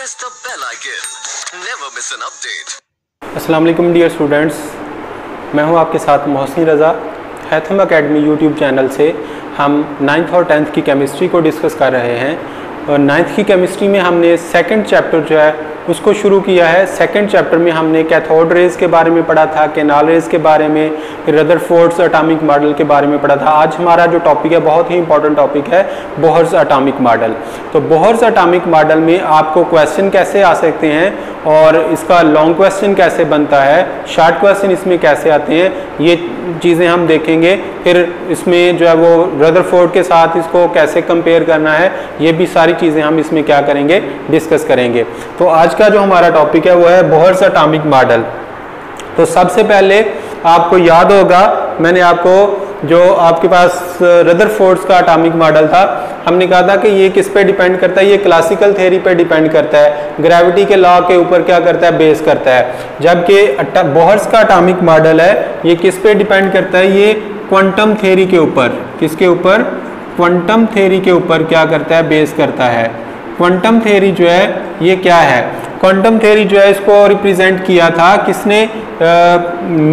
press the bell icon. Never miss an update. अस्सलाम वालेकुम dear students, मैं हूं आपके साथ मोहसिन रज़ा। हैथम एकेडमी यूट्यूब चैनल से हम 9th और 10th की केमिस्ट्री को डिस्कस कर रहे हैं और 9th की केमिस्ट्री में हमने सेकंड चैप्टर जो है उसको शुरू किया है। सेकंड चैप्टर में हमने कैथोड रेज के बारे में पढ़ा था, केनाल रेज के बारे में, फिर रदरफोर्ड्स एटॉमिक मॉडल के बारे में पढ़ा था। आज हमारा जो टॉपिक है बहुत ही इंपॉर्टेंट टॉपिक है, बोहर्स एटॉमिक मॉडल। तो बोहर्स एटॉमिक मॉडल में आपको क्वेश्चन कैसे आ सकते हैं और इसका लॉन्ग क्वेश्चन कैसे बनता है, शॉर्ट क्वेश्चन इसमें कैसे आते हैं, ये चीज़ें हम देखेंगे। फिर इसमें जो है वो रदरफोर्ड के साथ इसको कैसे कंपेयर करना है, ये भी सारी चीज़ें हम इसमें क्या करेंगे, डिस्कस करेंगे। तो आज का जो हमारा टॉपिक है वो है बोहर्स एटॉमिक मॉडल। तो सबसे पहले आपको याद होगा, मैंने आपको जो आपके पास रदरफोर्ड्स का एटॉमिक मॉडल था, हमने कहा था कि ये किस पे डिपेंड करता है, ये क्लासिकल थ्योरी पे डिपेंड करता है, ग्रेविटी के लॉ के ऊपर क्या करता है, बेस करता है। जबकि बोहर्स का एटॉमिक मॉडल है ये किस पे डिपेंड करता है, ये क्वांटम थ्योरी के ऊपर, किसके ऊपर, क्वांटम थ्योरी के ऊपर क्या करता है, बेस करता है। क्वांटम थ्योरी जो है ये क्या है, क्वांटम थ्योरी जो है इसको रिप्रेजेंट किया था किसने,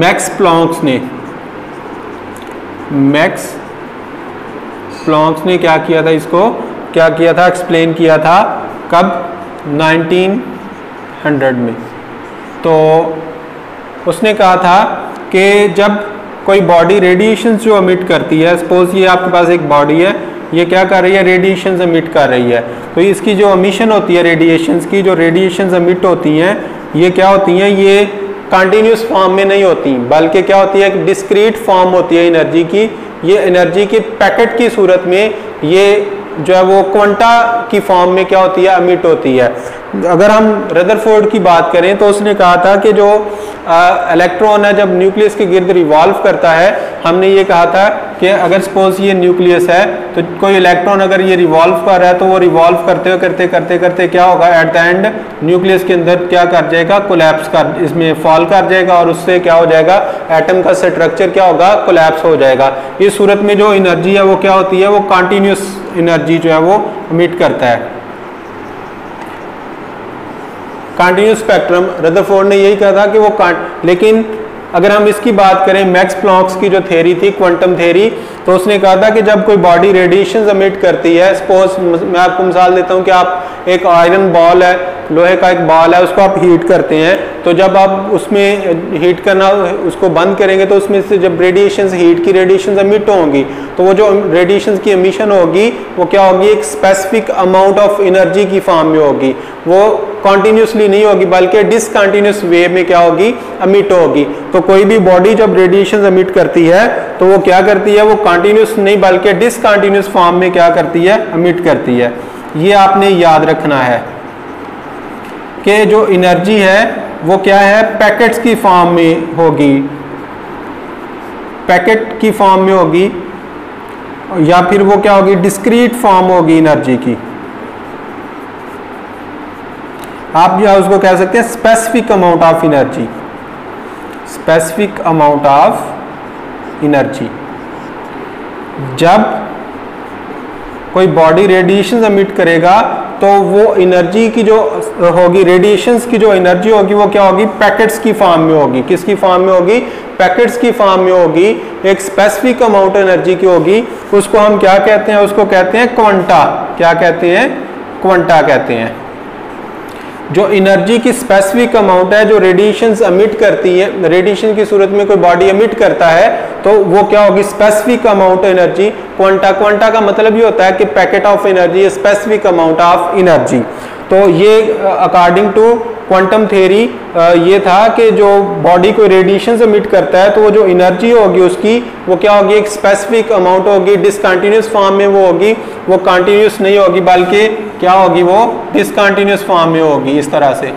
मैक्स प्लॉन्क्स ने। मैक्स प्लॉन्क्स ने क्या किया था, इसको क्या किया था, एक्सप्लेन किया था, कब, 1900 में। तो उसने कहा था कि जब कोई बॉडी रेडिएशंस जो एमिट करती है, सपोज ये आपके पास एक बॉडी है, ये क्या कर रही है, रेडिएशंस एमिट कर रही है, तो इसकी जो एमिशन होती है रेडिएशंस की, जो रेडिएशंस एमिट होती हैं ये क्या होती हैं, ये कंटिन्यूस फॉर्म में नहीं होती, बल्कि क्या होती है, एक डिस्क्रीट फॉर्म होती है एनर्जी की। ये एनर्जी के पैकेट की सूरत में ये जो है वो क्वांटा की फॉर्म में क्या होती है, एमिट होती है। अगर हम रदरफोर्ड की बात करें तो उसने कहा था कि जो इलेक्ट्रॉन है जब न्यूक्लियस के गिर्द रिवॉल्व करता है, हमने ये कहा था कि अगर सपोज ये न्यूक्लियस है तो कोई इलेक्ट्रॉन अगर ये रिवॉल्व कर रहा है तो वो रिवॉल्व करते करते करते करते क्या होगा, एट द एंड न्यूक्लियस के अंदर क्या कर जाएगा, कोलैप्स कर, इसमें फॉल कर जाएगा और उससे क्या हो जाएगा, एटम का स्ट्रक्चर क्या होगा, कोलैप्स हो जाएगा। इस सूरत में जो एनर्जी है वो क्या होती है, वो कंटिन्यूस एनर्जी जो है वो एमिट करता है, कंटिन्यूस स्पेक्ट्रम। रदरफोर्ड ने यही कहा था कि वो लेकिन अगर हम इसकी बात करें, मैक्स प्लॉन्क्स की जो थ्योरी थी, क्वांटम थ्योरी, तो उसने कहा था कि जब कोई बॉडी रेडिएशन एमिट करती है, सपोज मैं आपको मिसाल देता हूं कि आप एक आयरन बॉल है, लोहे का एक बॉल है, उसको आप हीट करते हैं, तो जब आप उसमें हीट करना उसको बंद करेंगे तो उसमें से जब रेडिएशन, हीट की रेडिएशन एमिट होंगी तो वो जो रेडिएशन की एमिशन होगी वो क्या होगी, एक स्पेसिफिक अमाउंट ऑफ एनर्जी की फॉर्म में होगी, वो कॉन्टिन्यूसली नहीं होगी बल्कि डिसकंटिन्यूस वे में क्या होगी, एमिट होगी। तो कोई भी बॉडी जब रेडिएशन एमिट करती है तो वो क्या करती है, वो कंटिन्यूस नहीं बल्कि डिसकंटिन्यूस फॉर्म में क्या करती है, एमिट करती है। ये आपने याद रखना है कि जो एनर्जी है वो क्या है, पैकेट्स की फॉर्म में होगी, पैकेट की फॉर्म में होगी, या फिर वो क्या होगी, डिस्क्रीट फॉर्म होगी एनर्जी की। आप या उसको कह सकते हैं specific amount of energy, specific amount of energy. जब कोई बॉडी रेडिएशन एमिट करेगा तो वो एनर्जी की जो होगी, रेडिएशंस की जो एनर्जी होगी वो क्या होगी, पैकेट्स की फॉर्म में होगी। किसकी फॉर्म में होगी, पैकेट्स की फॉर्म में होगी, एक स्पेसिफिक अमाउंट एनर्जी की होगी। उसको हम क्या कहते हैं, उसको कहते हैं क्वांटा। क्या कहते हैं, क्वांटा कहते हैं। जो एनर्जी की स्पेसिफिक अमाउंट है, जो रेडिएशंस एमिट करती है, रेडिएशन की सूरत में कोई बॉडी एमिट करता है तो वो क्या होगी, specific amount energy, quanta. Quanta का मतलब ये होता है कि packet of energy, specific amount of energy. तो ये अकॉर्डिंग टू क्वांटम थ्योरी ये था कि जो बॉडी को रेडिएशन एमिट करता है तो वो जो एनर्जी होगी उसकी वो क्या होगी, एक स्पेसिफिक अमाउंट होगी, डिसकंटिन्यूस फॉर्म में वो होगी, वो कंटिन्यूस नहीं होगी बल्कि क्या होगी, वो डिसकंटिन्यूस फॉर्म में होगी। इस तरह से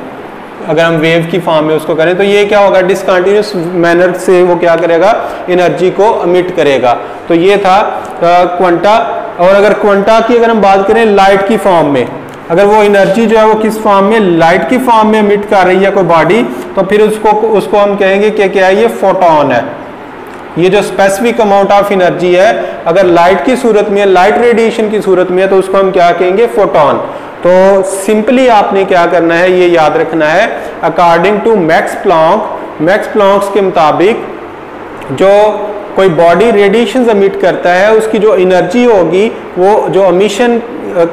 अगर हम वेव की फॉर्म में उसको करें तो ये क्या होगा, डिसकंटिन्यूस मैनर से वो क्या करेगा, एनर्जी को एमिट करेगा। तो ये था क्वांटा। और अगर क्वांटा की अगर हम बात करें लाइट की फॉर्म में, अगर वो एनर्जी जो है वो किस फॉर्म में, लाइट की फॉर्म में एमिट कर रही है कोई बॉडी, तो फिर उसको हम कहेंगे कि क्या है, ये फोटोन है। ये जो स्पेसिफिक अमाउंट ऑफ एनर्जी है अगर लाइट की सूरत में, लाइट रेडिएशन की सूरत में है तो उसको हम क्या कहेंगे, फोटोन। तो सिंपली आपने क्या करना है, ये याद रखना है, अकॉर्डिंग टू मैक्स प्लॉन्क्स के मुताबिक जो कोई बॉडी रेडिएशन एमिट करता है उसकी जो एनर्जी होगी, वो जो एमिशन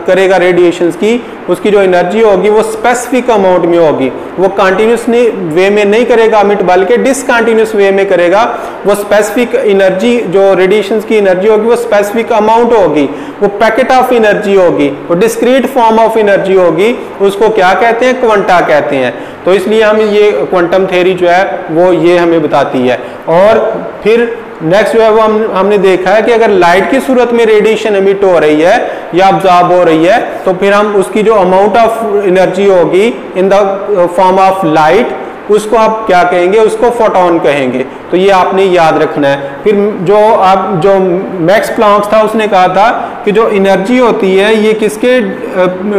करेगा रेडिएशंस की, उसकी जो एनर्जी होगी वो स्पेसिफिक अमाउंट में होगी। वो कंटिन्यूस वे में नहीं करेगा एमिट, बल्कि डिसकंटिन्यूस वे में करेगा। वो स्पेसिफिक एनर्जी जो रेडिएशंस की एनर्जी होगी वो स्पेसिफिक अमाउंट होगी, वो पैकेट ऑफ एनर्जी होगी, वो डिस्क्रीट फॉर्म ऑफ एनर्जी होगी। उसको क्या कहते हैं? क्वांटा कहते हैं। तो इसलिए हम ये क्वांटम थ्योरी जो है वो ये हमें बताती है। और फिर नेक्स्ट जो है वो हमने देखा है कि अगर लाइट की सूरत में रेडिएशन एमिट हो रही है या अब्जॉर्ब हो रही है, तो फिर हम उसकी जो अमाउंट ऑफ एनर्जी होगी in the form of light, उसको आप क्या कहेंगे? उसको फोटोन कहेंगे। तो ये आपने याद रखना है। फिर जो मैक्स प्लॉन्क था उसने कहा था कि जो एनर्जी होती है ये किसके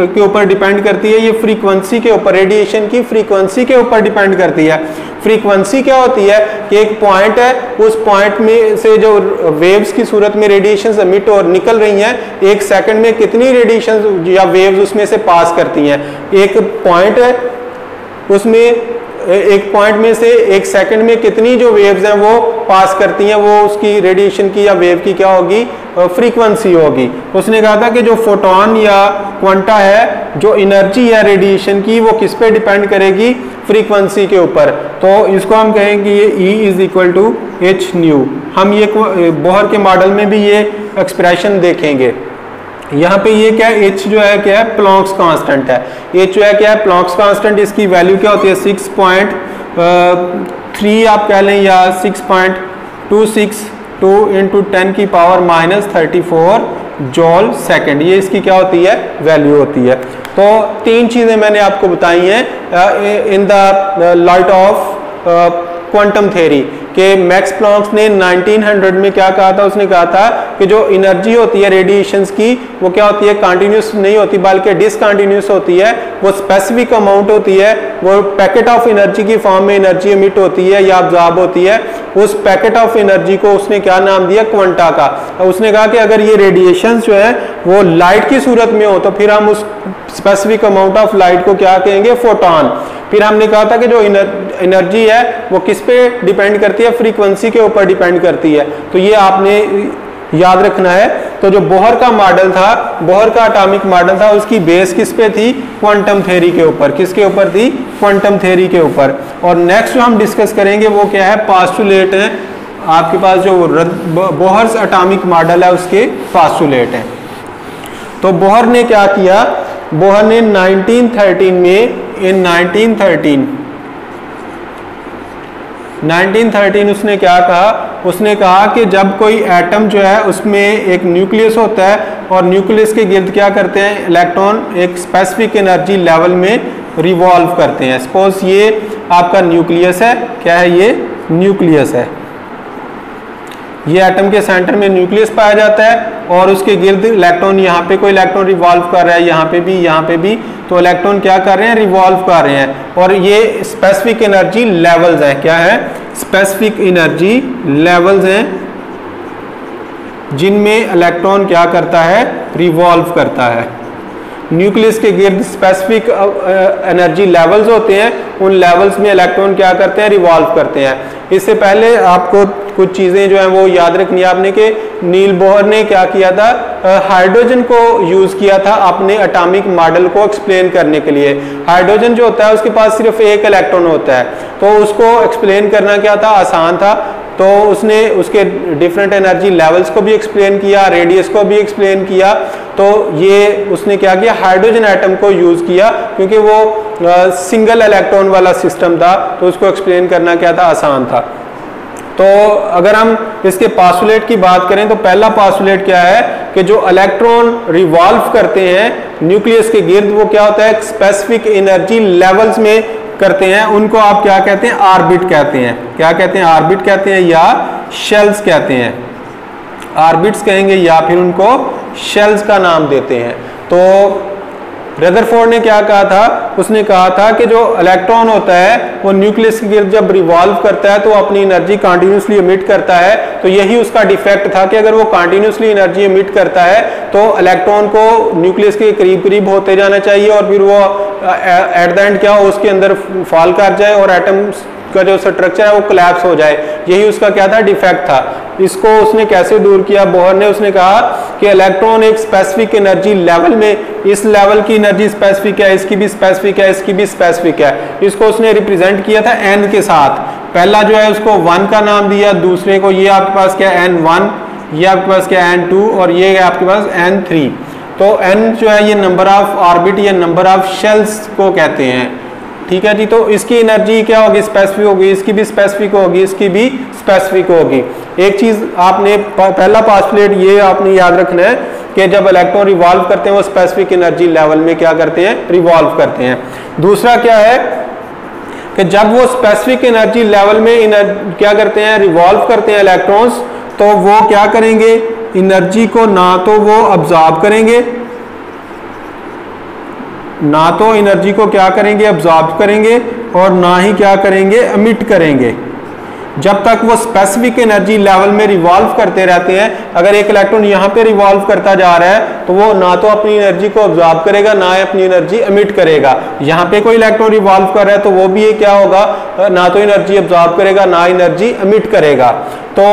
के ऊपर डिपेंड करती है? ये फ्रीक्वेंसी के ऊपर, रेडिएशन की फ्रीक्वेंसी के ऊपर डिपेंड करती है। फ्रीक्वेंसी क्या होती है कि एक पॉइंट है, उस पॉइंट में से जो वेव्स की सूरत में रेडिएशन एमिट और निकल रही हैं, एक सेकंड में कितनी रेडिएशन या वेव्स उसमें से पास करती हैं। एक पॉइंट है, उसमें एक पॉइंट में से एक सेकंड में कितनी जो वेव्स हैं वो पास करती हैं, वो उसकी रेडिएशन की या वेव की क्या होगी? फ्रीक्वेंसी होगी। उसने कहा था कि जो फोटोन या क्वांटा है, जो एनर्जी है रेडिएशन की, वो किस पे डिपेंड करेगी? फ्रीक्वेंसी के ऊपर। तो इसको हम कहेंगे ये E is equal to h nu. हम ये बोहर के मॉडल में भी ये एक्सप्रेशन देखेंगे। यहाँ पे ये क्या है? H जो है क्या है? प्लॉन्क्स कांस्टेंट है। H जो है क्या है? प्लॉन्क्स कांस्टेंट। इसकी वैल्यू क्या होती है? 6.3 आप कह लें, या 6.262 इंटू 10 की पावर माइनस 34 जॉल सेकेंड। ये इसकी क्या होती है? वैल्यू होती है। तो तीन चीज़ें मैंने आपको बताई हैं in the light of quantum theory के मैक्स प्लॉन्क ने 1900 में क्या कहा था? उसने कहा था कि जो एनर्जी होती है रेडिएशंस की, वो क्या होती है? कंटिन्यूस नहीं होती, बल्कि डिसकंटिन्यूस होती है। वो स्पेसिफिक अमाउंट होती है, वो पैकेट ऑफ एनर्जी की फॉर्म में एनर्जी एमिट होती है या अब्जॉर्ब होती है। उस पैकेट ऑफ एनर्जी को उसने क्या नाम दिया? क्वांटा का। उसने कहा कि अगर ये रेडिएशंस जो है वो लाइट की सूरत में हो, तो फिर हम उस स्पेसिफिक अमाउंट ऑफ लाइट को क्या कहेंगे? फोटोन। फिर हमने कहा था कि जो एनर्जी है वो किस पे डिपेंड करती है? फ्रीक्वेंसी के ऊपर डिपेंड करती है। तो ये आपने याद रखना है। तो जो बोहर का मॉडल था, बोहर का एटॉमिक मॉडल था, उसकी बेस किस पे थी? क्वांटम थ्योरी के ऊपर। किसके ऊपर थी? क्वांटम थ्योरी के ऊपर। और नेक्स्ट जो हम डिस्कस करेंगे वो क्या है? पोस्टुलेट है। आपके पास जो बोहर्स एटॉमिक मॉडल है उसके पोस्टुलेट हैं। तो बोहर ने क्या किया? बोहर ने 1913 में, इन 1913 उसने क्या कहा? उसने कहा कि जब कोई एटम जो है उसमें एक न्यूक्लियस होता है और न्यूक्लियस के गिर्द क्या करते हैं? इलेक्ट्रॉन एक स्पेसिफिक एनर्जी लेवल में रिवॉल्व करते हैं। सपोज ये आपका न्यूक्लियस है। क्या है ये? न्यूक्लियस है। ये एटम के सेंटर में न्यूक्लियस पाया जाता है और उसके गिर्द इलेक्ट्रॉन, यहाँ पे कोई इलेक्ट्रॉन रिवॉल्व कर रहा है, यहाँ पे भी, यहाँ पे भी। तो इलेक्ट्रॉन क्या कर रहे हैं? रिवॉल्व कर रहे हैं। और ये स्पेसिफिक एनर्जी लेवल्स हैं। क्या है? स्पेसिफिक एनर्जी लेवल्स हैं जिनमें इलेक्ट्रॉन क्या करता है? रिवॉल्व करता है। न्यूक्लियस के गिर्द स्पेसिफिक एनर्जी लेवल्स होते हैं। उन लेवल्स में इलेक्ट्रॉन क्या करते हैं? रिवॉल्व करते हैं। इससे पहले आपको कुछ चीज़ें जो हैं वो याद रखनी है आपने कि नील बोहर ने क्या किया था? हाइड्रोजन को यूज़ किया था अपने एटॉमिक मॉडल को एक्सप्लेन करने के लिए। हाइड्रोजन जो होता है उसके पास सिर्फ एक इलेक्ट्रॉन होता है, तो उसको एक्सप्लेन करना क्या था? आसान था। तो उसने उसके डिफरेंट एनर्जी लेवल्स को भी एक्सप्लेन किया, रेडियस को भी एक्सप्लेन किया। तो ये उसने क्या किया? हाइड्रोजन एटम को यूज़ किया, क्योंकि वो सिंगल इलेक्ट्रॉन वाला सिस्टम था, तो उसको एक्सप्लेन करना क्या था? आसान था। तो अगर हम इसके पोस्टुलेट की बात करें तो पहला पोस्टुलेट क्या है कि जो इलेक्ट्रॉन रिवॉल्व करते हैं न्यूक्लियस के गिर्द, वो क्या होता है? स्पेसिफिक एनर्जी लेवल्स में करते हैं। उनको आप क्या कहते हैं? ऑर्बिट कहते हैं। क्या कहते हैं? ऑर्बिट कहते हैं या शेल्स कहते हैं। ऑर्बिट्स कहेंगे या फिर उनको शेल्स का नाम देते हैं। तो रदरफोर्ड ने क्या कहा था, उसने कहा था कि जो इलेक्ट्रॉन होता है वो न्यूक्लियस के गिर्द जब रिवॉल्व करता है तो अपनी एनर्जी कंटिन्यूसली एमिट करता है। तो यही उसका डिफेक्ट था कि अगर वो कंटिन्यूसली एनर्जी एमिट करता है तो इलेक्ट्रॉन को न्यूक्लियस के करीब करीब होते जाना चाहिए और फिर वो एट द एंड क्या हो, उसके अंदर फॉल कर जाए और एटम का जो स्ट्रक्चर है वो कोलैप्स हो जाए। यही उसका क्या था, डिफेक्ट था। इसको उसने कैसे दूर किया, बोहर ने, उसने कहा कि इलेक्ट्रॉन एक स्पेसिफिक एनर्जी लेवल में, इस लेवल की एनर्जी स्पेसिफिक है, इसकी भी स्पेसिफिक है, इसकी भी स्पेसिफिक है। इसको उसने रिप्रेजेंट किया था n के साथ। पहला जो है उसको 1 का नाम दिया, दूसरे को ये आपके पास क्या n1, ये आपके पास क्या n2 और ये आपके पास n3। तो n जो है ये नंबर ऑफ ऑर्बिट या नंबर ऑफ शेल्स को कहते हैं, ठीक है जी। तो इसकी एनर्जी क्या होगी, स्पेसिफिक होगी, इसकी भी स्पेसिफिक होगी, इसकी भी स्पेसिफिक होगी। एक चीज आपने पहला पास्टुलेट ये आपने याद रखना है कि जब इलेक्ट्रॉन रिवॉल्व करते हैं वो स्पेसिफिक एनर्जी लेवल में क्या करते हैं, रिवॉल्व करते हैं। दूसरा क्या है कि जब वो स्पेसिफिक एनर्जी लेवल में क्या करते हैं, रिवॉल्व करते हैं इलेक्ट्रॉन्स, तो वो क्या करेंगे, एनर्जी को ना तो वो अब्जॉर्ब करेंगे, ना तो एनर्जी को क्या करेंगे, अब्जॉर्ब करेंगे, और ना ही क्या करेंगे, एमिट करेंगे। जब तक वो स्पेसिफिक एनर्जी लेवल में रिवॉल्व करते रहते हैं, अगर एक इलेक्ट्रॉन यहाँ पे रिवॉल्व करता जा रहा है तो वो ना तो अपनी एनर्जी को अब्जॉर्ब करेगा, ना ही अपनी एनर्जी एमिट करेगा। यहाँ पे कोई इलेक्ट्रॉन रिवॉल्व कर रहा है तो वो भी ये क्या होगा, ना तो एनर्जी अब्जॉर्ब करेगा, ना एनर्जी एमिट करेगा। तो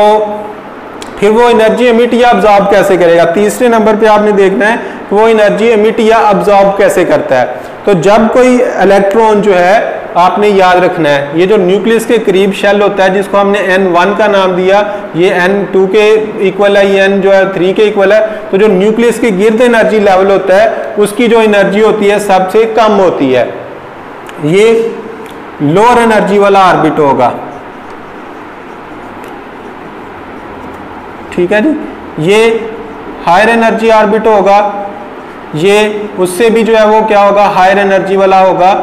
फिर वो एनर्जी एमिट या अब्जॉर्ब कैसे करेगा, तीसरे नंबर पे आपने देखना है वो एनर्जी एमिट या अब्जॉर्ब कैसे करता है। तो जब कोई इलेक्ट्रॉन जो है, आपने याद रखना है, ये जो न्यूक्लियस के करीब शेल होता है जिसको हमने n1 का नाम दिया, ये n2 के इक्वल है, ये n जो है 3 के इक्वल है। तो जो न्यूक्लियस के गिर्द एनर्जी लेवल होता है उसकी जो एनर्जी होती है सबसे कम होती है, ये लोअर एनर्जी वाला ऑर्बिट होगा, ठीक है जी। ये हायर एनर्जी ऑर्बिट होगा, ये उससे भी जो है वो क्या होगा, हायर एनर्जी वाला होगा।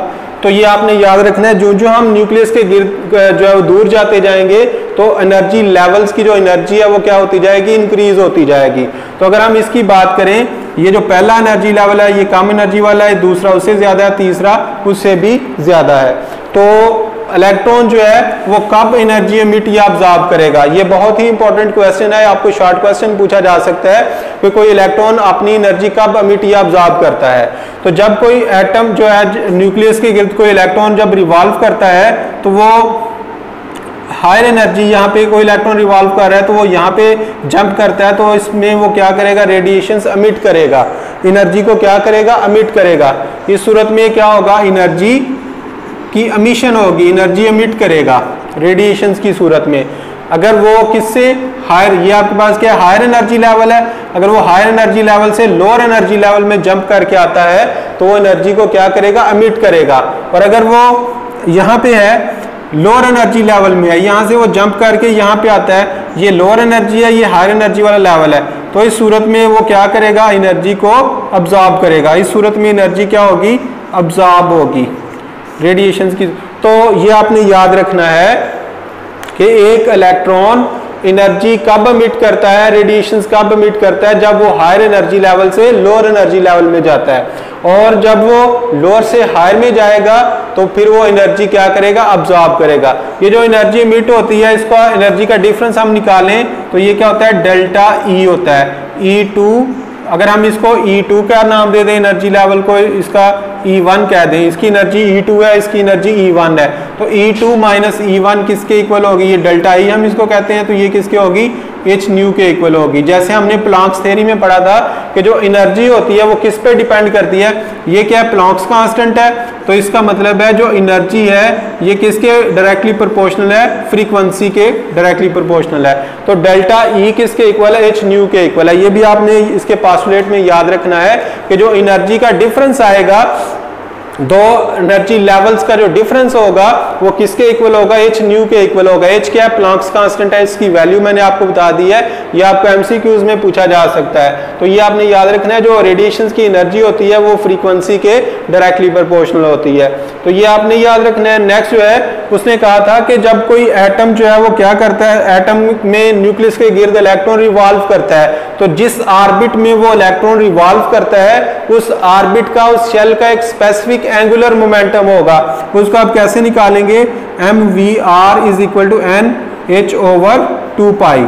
तो ये आपने याद रखना है, जो जो हम न्यूक्लियस के गिर्द जो है वो दूर जाते जाएंगे तो एनर्जी लेवल्स की जो एनर्जी है वो क्या होती जाएगी, इंक्रीज होती जाएगी। तो अगर हम इसकी बात करें, ये जो पहला एनर्जी लेवल है ये कम एनर्जी वाला है, दूसरा उससे ज्यादा है, तीसरा उससे भी ज्यादा है। तो इलेक्ट्रॉन जो है वो कब एनर्जी एमिट या अब्जॉर्ब करेगा, ये बहुत ही इंपॉर्टेंट क्वेश्चन है, आपको शॉर्ट क्वेश्चन पूछा जा सकता है कि कोई इलेक्ट्रॉन अपनी एनर्जी कब एमिट या अब्जॉर्ब करता है। तो जब कोई एटम जो है न्यूक्लियस के गिर्द कोई इलेक्ट्रॉन जब रिवॉल्व करता है तो वो हायर एनर्जी, यहाँ पे कोई इलेक्ट्रॉन रिवॉल्व कर रहा है तो वो यहाँ पे जंप करता है, तो इसमें वो क्या करेगा, रेडिएशंस एमिट करेगा, एनर्जी को क्या करेगा, एमिट करेगा। इस सूरत में क्या होगा, एनर्जी की एमिशन होगी, एनर्जी एमिट करेगा रेडिएशंस की सूरत में। अगर वो किससे हायर, ये आपके पास क्या हायर एनर्जी लेवल है, अगर वो हायर एनर्जी लेवल से लोअर एनर्जी लेवल में जंप करके आता है तो वो एनर्जी को क्या करेगा, एमिट करेगा। और अगर वो यहाँ पे है, लोअर एनर्जी लेवल में है, यहाँ से वो जंप करके यहाँ पे आता है, ये लोअर एनर्जी है, ये हायर एनर्जी वाला लेवल है, तो इस सूरत में वो क्या करेगा, एनर्जी को अब्जॉर्ब करेगा। इस सूरत में एनर्जी क्या होगी, अब्जॉर्ब होगी रेडिएशंस की। तो ये आपने याद रखना है कि एक इलेक्ट्रॉन एनर्जी कब एमिट करता है, रेडिएशंस कब एमिट करता है, जब वो हायर एनर्जी लेवल से लोअर एनर्जी लेवल में जाता है, और जब वो लोअर से हायर में जाएगा तो फिर वो एनर्जी क्या करेगा, अब्जॉर्ब करेगा। ये जो एनर्जी एमिट होती है, इसका एनर्जी का डिफरेंस हम निकालें तो ये क्या होता है, डेल्टा ई होता है, E2। अगर हम इसको E2 का नाम दे दें एनर्जी लेवल को, इसका E1 कह दें, इसकी एनर्जी E2 है, इसकी एनर्जी E1 है, तो E2 माइनस E1 किसके इक्वल होगी, ये डेल्टा ई हम इसको कहते हैं, तो ये किसके होगी, h न्यू के इक्वल होगी। जैसे हमने प्लॉन्क्स थ्योरी में पढ़ा था कि जो एनर्जी होती है वो किस पे डिपेंड करती है, ये क्या है, प्लॉन्क्स कांस्टेंट है, तो इसका मतलब है जो एनर्जी है ये किसके डायरेक्टली प्रोपोर्शनल है, फ्रीक्वेंसी के डायरेक्टली प्रोपोर्शनल है। तो डेल्टा ई किसके इक्वल है, h न्यू के इक्वल है। ये भी आपने इसके पास्टुलेट में याद रखना है कि जो एनर्जी का डिफरेंस आएगा दो एनर्जी लेवल्स का जो डिफरेंस होगा वो किसके इक्वल होगा, एच न्यू के इक्वल होगा। एच क्या है, प्लैंक्स कांस्टेंट है, इसकी वैल्यू मैंने आपको बता दी है, ये आपको एमसीक्यूज में पूछा जा सकता है। तो ये आपने याद रखना है, जो रेडिएशन की एनर्जी होती है वो फ्रीक्वेंसी के डायरेक्टली प्रोपोर्शनल होती है, तो ये आपने याद रखना है। नेक्स्ट जो है उसने कहा था कि जब कोई एटम जो है वो क्या करता है, एटम में न्यूक्लियस के गिर्द इलेक्ट्रॉन रिवॉल्व करता है, तो जिस ऑर्बिट में वो इलेक्ट्रॉन रिवॉल्व करता है उस ऑर्बिट का, उस शेल का एक स्पेसिफिक एंगुलर मोमेंटम होगा। उसको आप कैसे निकालेंगे, mvr is equal to n h over 2 pi.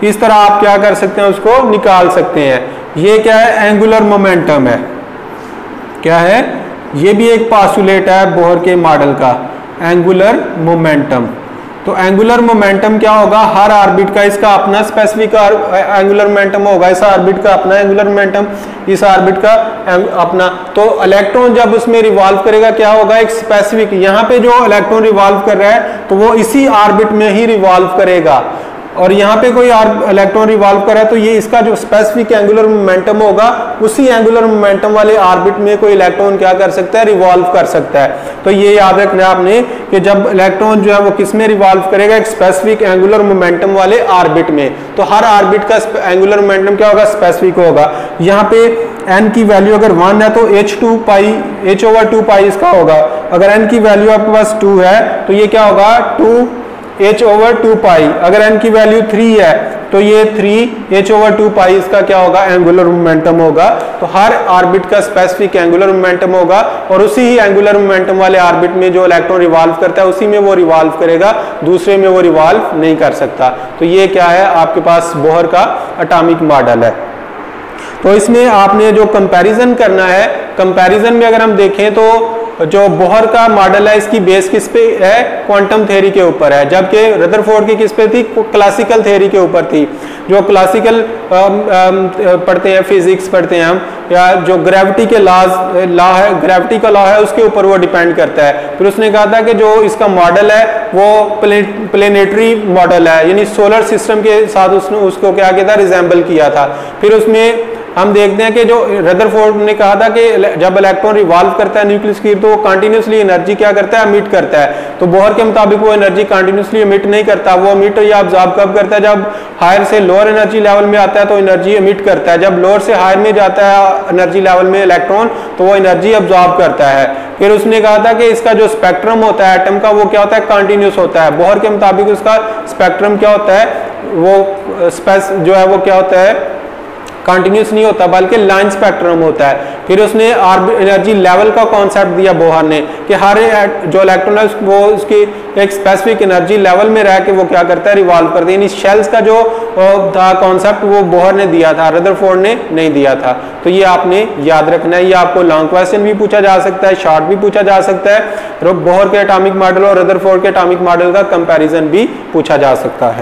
इस तरह आप क्या कर सकते हैं, उसको निकाल सकते हैं। ये क्या है, एंगुलर मोमेंटम है। क्या है, ये भी एक पास्टुलेट है बोहर के मॉडल का, एंगुलर मोमेंटम। तो एंगुलर मोमेंटम क्या होगा, हर ऑर्बिट का इसका अपना स्पेसिफिक एंगुलर मोमेंटम होगा, इस ऑर्बिट का अपना एंगुलर मोमेंटम, इस ऑर्बिट का अपना। तो इलेक्ट्रॉन जब उसमें रिवॉल्व करेगा क्या होगा, एक स्पेसिफिक, यहाँ पे जो इलेक्ट्रॉन रिवॉल्व कर रहा है तो वो इसी ऑर्बिट में ही रिवॉल्व करेगा, और यहाँ पे कोई इलेक्ट्रॉन रिवॉल्व कर रहा है तो ये इसका जो स्पेसिफिक एंगुलर मोमेंटम होगा उसी एंगुलर मोमेंटम वाले ऑर्बिट में कोई इलेक्ट्रॉन क्या कर सकता है, रिवॉल्व कर सकता है। तो ये याद रखना है आपने कि जब इलेक्ट्रॉन जो है वो किस में रिवॉल्व करेगा, एक स्पेसिफिक एंगुलर मोमेंटम वाले ऑर्बिट में। तो हर ऑर्बिट का एंगुलर मोमेंटम क्या होगा, स्पेसिफिक होगा। यहाँ पे n की वैल्यू अगर 1 है तो h2 पाई, h ओवर 2 पाई इसका होगा। अगर n की वैल्यू आपके पास 2 है तो ये क्या होगा, 2 h ओवर 2 पाई। अगर n की वैल्यू 3 है तो ये 3 h ओवर 2 पाई इसका क्या होगा, एंगुलर मोमेंटम होगा। तो हर ऑर्बिट का स्पेसिफिक एंगुलर मोमेंटम होगा, और उसी ही एंगुलर मोमेंटम वाले ऑर्बिट में जो इलेक्ट्रॉन रिवॉल्व करता है उसी में वो रिवॉल्व करेगा, दूसरे में वो रिवॉल्व नहीं कर सकता। तो ये क्या है, आपके पास बोहर का एटॉमिक मॉडल है। तो इसमें आपने जो कंपैरिजन करना है, कंपैरिजन में अगर हम देखें तो जो बोहर का मॉडल है इसकी बेस किस पे है, क्वांटम थ्योरी के ऊपर है, जबकि रदरफोर्ड की किस पे थी, क्लासिकल थ्योरी के ऊपर थी। जो क्लासिकल पढ़ते हैं, फिजिक्स पढ़ते हैं हम, या जो ग्रेविटी के लॉ है, ग्रेविटी का लॉ है उसके ऊपर वो डिपेंड करता है। फिर उसने कहा था कि जो इसका मॉडल है वो प्लेनेटरी मॉडल है, यानी सोलर सिस्टम के साथ उसने उसको क्या किया था, रिजेंबल किया था। फिर उसमें हम देखते हैं कि जो रदरफोर्ड ने कहा था कि जब इलेक्ट्रॉन रिवॉल्व करता है न्यूक्लियस की तो वो कंटिन्यूसली एनर्जी क्या करता है, एमिट करता है। तो बोहर के मुताबिक वो एनर्जी कंटिन्यूसली एमिट नहीं करता, वो एमिट या अब्जॉर्ब कब करता है, जब हायर से लोअर एनर्जी लेवल में आता है तो एनर्जी एमिट करता है, जब लोअर से हायर में जाता है एनर्जी लेवल में इलेक्ट्रॉन तो वो एनर्जी अब्जॉर्ब करता है। फिर उसने कहा था कि इसका जो स्पेक्ट्रम होता है एटम का वो क्या होता है, कंटिन्यूस होता है। बोहर के मुताबिक उसका स्पेक्ट्रम क्या होता है, वो जो है वो क्या होता है, कंटिन्यूस नहीं होता बल्कि लाइन स्पेक्ट्रम होता है। फिर उसने एनर्जी लेवल का कॉन्सेप्ट दिया बोहर ने कि हर जो इलेक्ट्रॉन है वो उसकी एक स्पेसिफिक एनर्जी लेवल में रह के वो क्या करता है, रिवॉल्व करता है। यानी शेल्स का जो था कॉन्सेप्ट वो बोहर ने दिया था, रदरफोर्ड ने नहीं दिया था। तो ये आपने याद रखना है। ये आपको लॉन्ग क्वेश्चन भी पूछा जा सकता है, शॉर्ट भी पूछा जा सकता है। बोहर के एटॉमिक मॉडल और रदरफोर्ड के एटॉमिक मॉडल का कंपैरिजन भी पूछा जा सकता है।